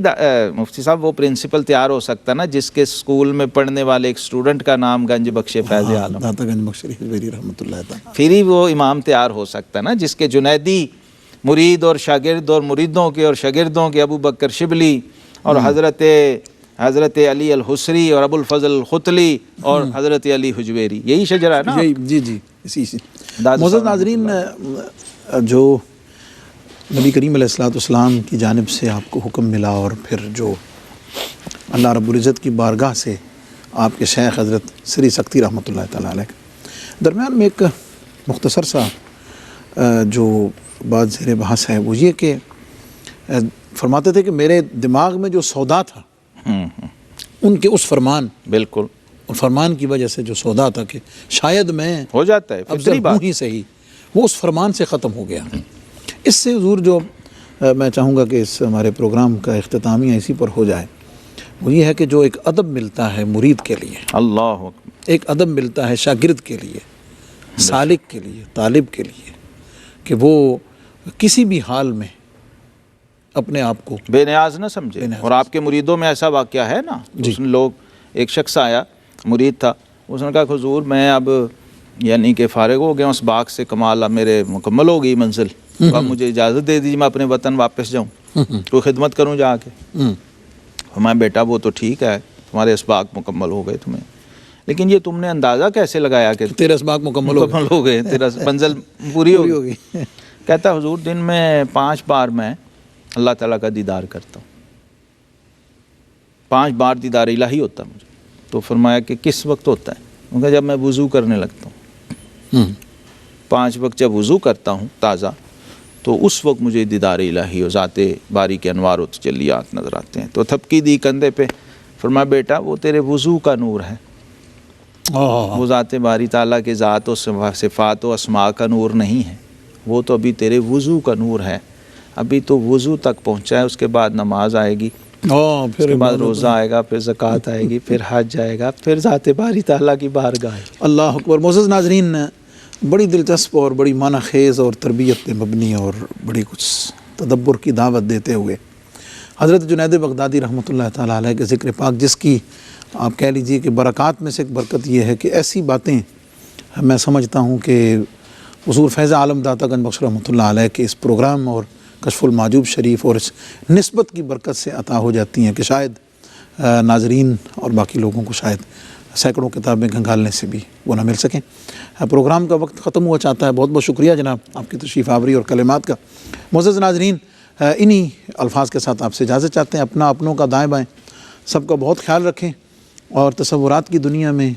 مفتی صاحب وہ پرنسپل تیار ہو سکتا نا جس کے اسکول میں پڑھنے والے ایک اسٹوڈنٹ کا نام گنج بخش فیض عالم، داتا گنج بخش حجویری رحمۃ اللہ تعالیٰ. پھر ہی وہ امام تیار ہو سکتا نا جس کے جنیدی مرید اور شاگرد اور مریدوں کے اور شاگردوں کے ابو بکر شبلی اور حضرت علی الحسری اور ابو الفضل الختلی اور حضرت علی حجویری، یہی شجرہ ہے نا. جی اسی معزز ناظرین، جو نبی کریم علیہ الصلوۃ والسلام کی جانب سے آپ کو حکم ملا اور پھر جو اللہ رب العزت کی بارگاہ سے آپ کے شیخ حضرت سری سکتی رحمۃ اللہ تعالیٰ علیہ، درمیان میں ایک مختصر سا جو بات زیر بحث ہے وہ یہ کہ فرماتے تھے کہ میرے دماغ میں جو سودا تھا ان کے اس فرمان بالکل اور فرمان کی وجہ سے جو سودا تھا کہ شاید میں ہو جاتا ہے اب فطری ہوں بات. ہی صحیح، وہ اس فرمان سے ختم ہو گیا. اس سے حضور جو میں چاہوں گا کہ اس ہمارے پروگرام کا اختتامیہ اسی پر ہو جائے، وہ یہ ہے کہ جو ایک ادب ملتا ہے مرید کے لیے، اللہ اکبر. ایک ادب ملتا ہے شاگرد کے لیے، سالک کے لیے، طالب کے لیے، کہ وہ کسی بھی حال میں اپنے آپ کو بے نیاز نہ سمجھے. اور آپ کے مریدوں میں ایسا واقعہ ہے نا، اس نے لوگ، ایک شخص آیا مرید تھا، اس نے کہا کہ حضور میں اب یعنی کہ فارغ ہو گیا اس باغ سے، کمال اب میرے مکمل ہو گئی منزل، تو اب مجھے اجازت دے دیجیے میں اپنے وطن واپس جاؤں، کوئی خدمت کروں جا کے. ہمارا بیٹا وہ تو ٹھیک ہے، تمہارے اسباق مکمل ہو گئے تمہیں، لیکن یہ تم نے اندازہ کیسے لگایا کہ تیرا اسباق مکمل ہو گئے، تیرا منزل پوری ہو ہوگی. گئی. کہتا حضور دن میں 5 بار میں اللہ تعالیٰ کا دیدار کرتا ہوں، 5 بار دیدار الہی ہوتا مجھے. تو فرمایا کہ کس وقت ہوتا ہے؟ کیونکہ جب میں وضو کرنے لگتا ہوں، 5 وقت جب وضو کرتا ہوں تازہ، تو اس وقت مجھے دیدار الہی و ذات باری کے انوار و تجلیات نظر آتے ہیں. تو تھپکی دی کندھے پہ، فرمایا بیٹا وہ تیرے وضو کا نور ہے، وہ ذات باری تعالیٰ کے ذات و صفات و اسماء کا نور نہیں ہے، وہ تو ابھی تیرے وضو کا نور ہے. ابھی تو وضو تک پہنچا ہے، اس کے بعد نماز آئے گی، اس کے بعد روزہ آئے گا، پھر زکوٰۃ آئے گی، پھر حج آئے گا، پھر ذات باری تعالیٰ کی بارگاہ ہے. اللہ اکبر. معزز ناظرین، بڑی دلچسپ اور بڑی معنی خیز اور تربیت پہ مبنی اور بڑی کچھ تدبر کی دعوت دیتے ہوئے حضرت جنید بغدادی رحمۃ اللہ تعالیٰ علیہ کے ذکر پاک، جس کی آپ کہہ لیجئے کہ برکات میں سے ایک برکت یہ ہے کہ ایسی باتیں میں سمجھتا ہوں کہ حضور فیض عالم داتا گنج بخش رحمۃ اللہ علیہ کے اس پروگرام اور کشف المحجوب شریف اور اس نسبت کی برکت سے عطا ہو جاتی ہیں کہ شاید ناظرین اور باقی لوگوں کو شاید سینکڑوں کتابیں کھنگالنے سے بھی وہ نہ مل سکیں. پروگرام کا وقت ختم ہوا چاہتا ہے. بہت بہت شکریہ جناب آپ کی تشریف آوری اور کلمات کا. معزز ناظرین، انہی الفاظ کے ساتھ آپ سے اجازت چاہتے ہیں. اپنا اپنوں کا دائیں بائیں سب کا بہت خیال رکھیں، اور تصورات کی دنیا میں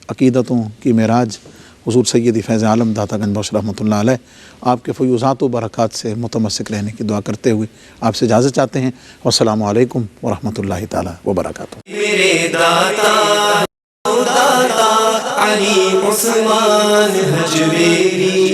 عقیدتوں کی معراج حضور سیدی فیض عالم داتا گنج بخش رحمۃ اللہ علیہ آپ کے فیوضات و برکات سے متمسک رہنے کی دعا کرتے ہوئے آپ سے اجازت چاہتے ہیں. والسلام علیکم ورحمۃ اللہ تعالیٰ وبرکاتہ. میرے داتا علی عثمان حجویری.